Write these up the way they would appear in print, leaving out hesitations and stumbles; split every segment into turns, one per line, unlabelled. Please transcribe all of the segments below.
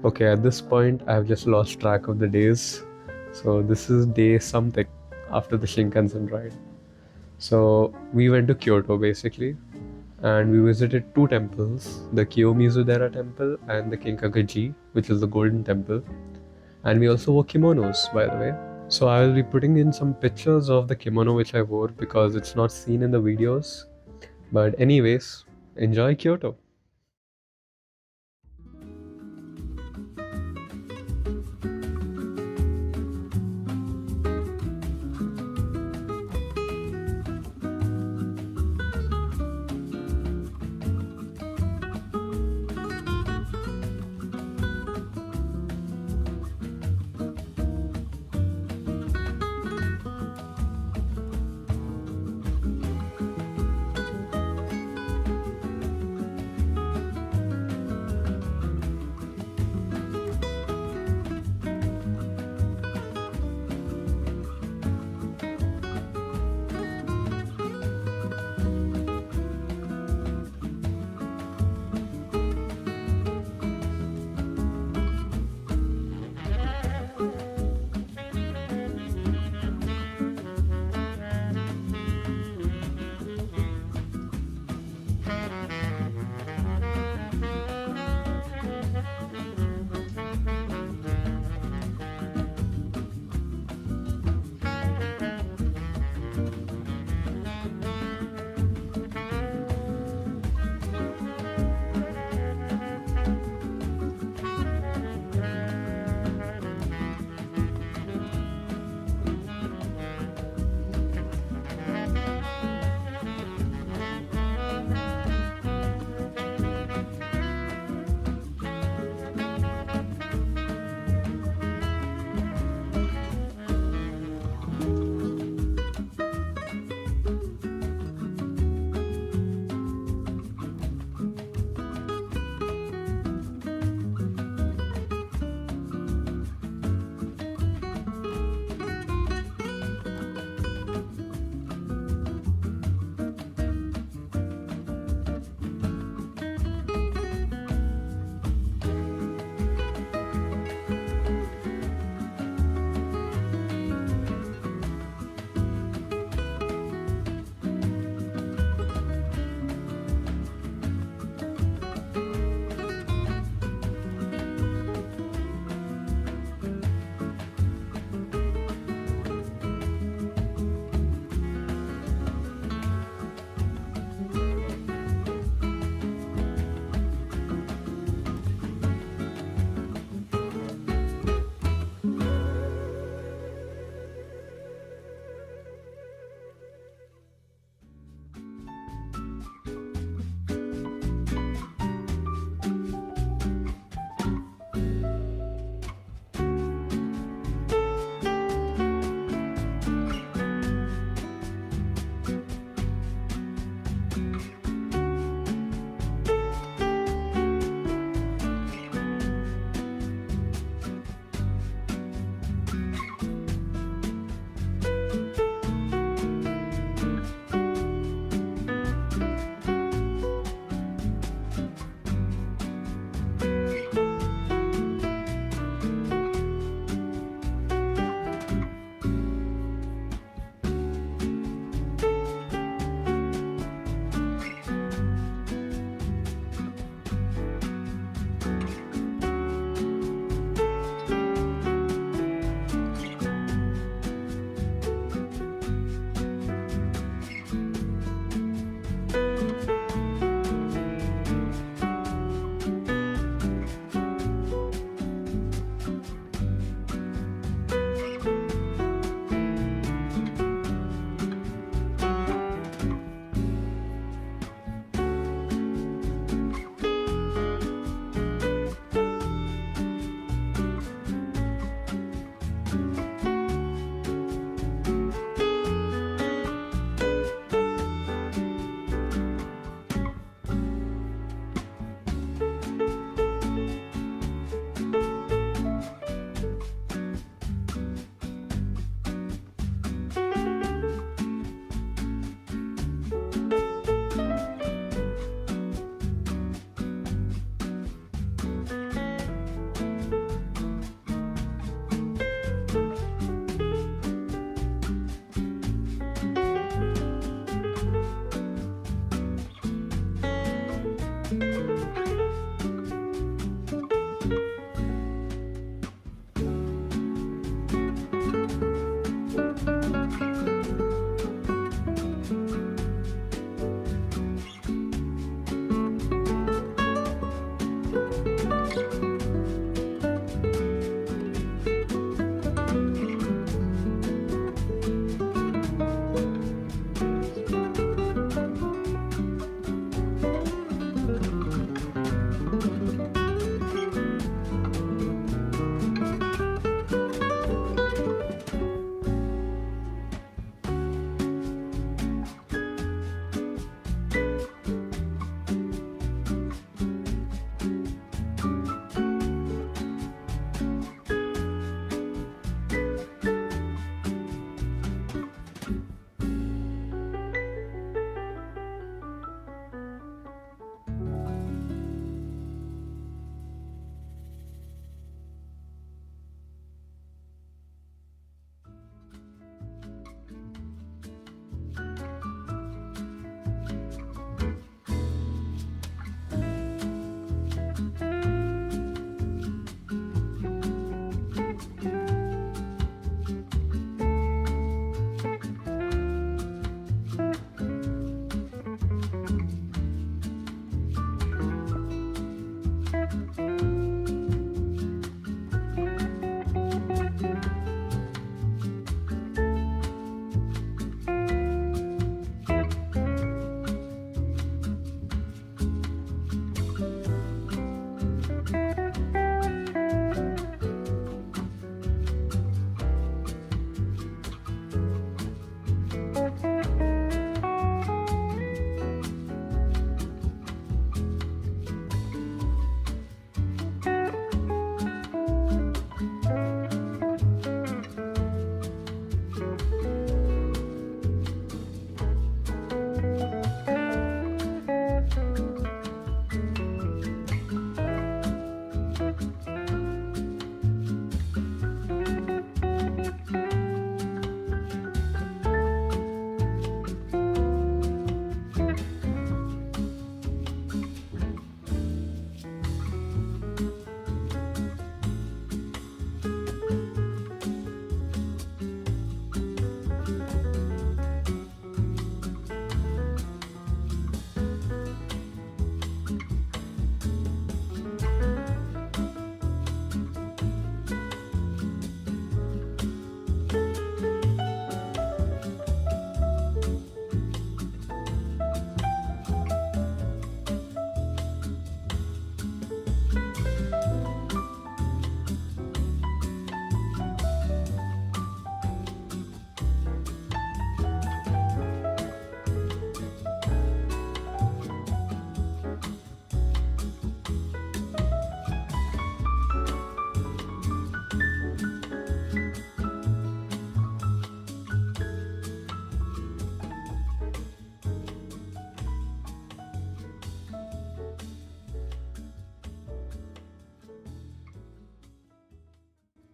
Okay, at this point, I've just lost track of the days. So this is day something after the Shinkansen ride. So we went to Kyoto basically, and we visited two temples, the Kiyomizu-dera temple and the Kinkakuji, which is the golden temple. And we also wore kimonos, by the way. So I will be putting in some pictures of the kimono which I wore because it's not seen in the videos. But anyways, enjoy Kyoto.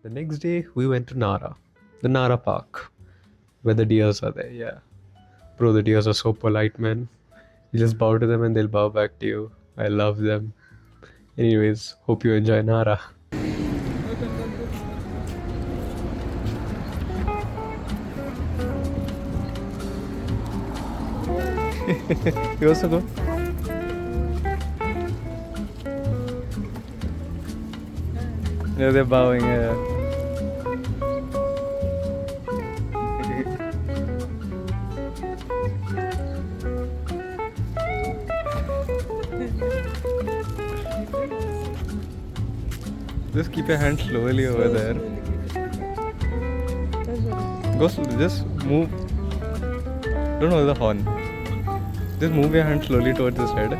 The next day, we went to Nara, the Nara Park, where the deers are there. Yeah. Bro, the deers are so polite, man. You just bow to them and they'll bow back to you. I love them. Anyways, hope you enjoy Nara. You also go? Yeah, they're bowing. Yeah. Just keep your hand slowly over there. Go slow, just move. Don't hold the horn. Just move your hand slowly towards his head.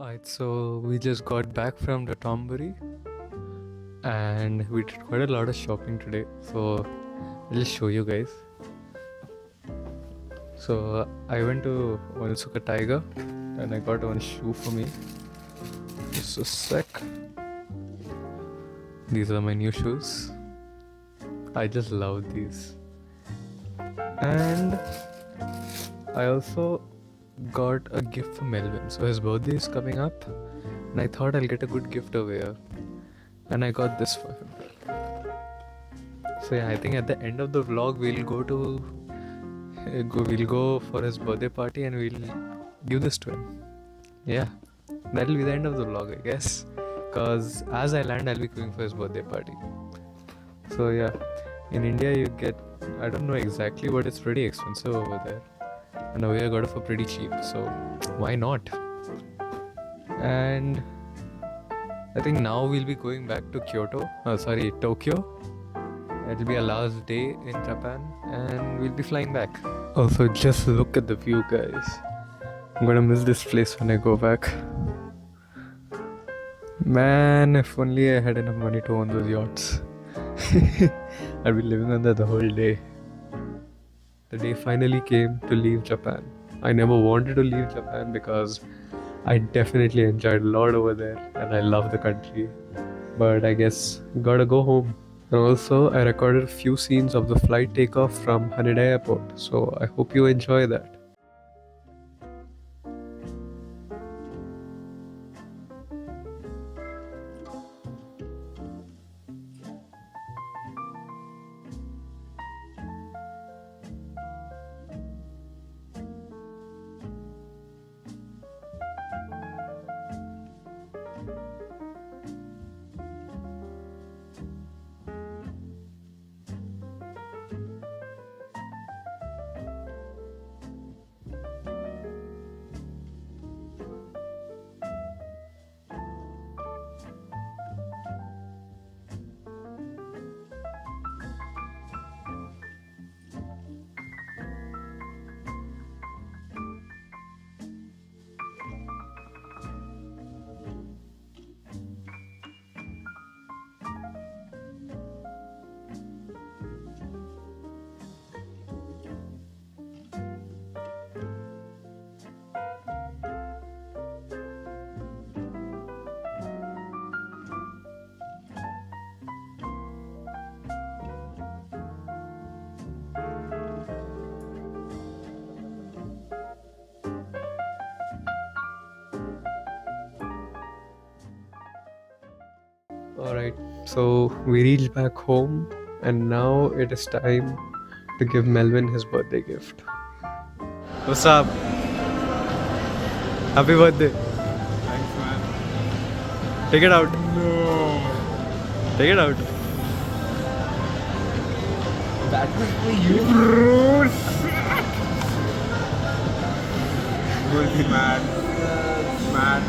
Alright, so we just got back from the Tombury and we did quite a lot of shopping today. So I'll just show you guys. So I went to Onitsuka Tiger and I got one shoe for me. Just a sec. These are my new shoes. I just love these. And I also got a gift for Melvin. So his birthday is coming up and I thought I'll get a good gift over here. And I got this for him. So yeah, I think at the end of the vlog we'll go for his birthday party and we'll give this to him. Yeah, that'll be the end of the vlog, I guess. Cause as I land, I'll be going for his birthday party. So yeah, in India you get, I don't know exactly, but it's pretty expensive over there. And over here I got it for pretty cheap, so why not? And I think now we'll be going back to Tokyo. It'll be our last day in Japan and we'll be flying back. Also, just look at the view, guys. I'm gonna miss this place when I go back. Man, if only I had enough money to own those yachts. I'd be living on that the whole day. The day finally came to leave Japan. I never wanted to leave Japan because I definitely enjoyed a lot over there and I love the country. But I guess gotta go home. And also, I recorded a few scenes of the flight takeoff from Haneda Airport, so I hope you enjoy that. Alright, so we reached back home and now it is time to give Melvin his birthday gift. What's up? Happy birthday.
Thanks, man.
Take it out.
No.
Take it out.
That was for you, bro. Good man. Man.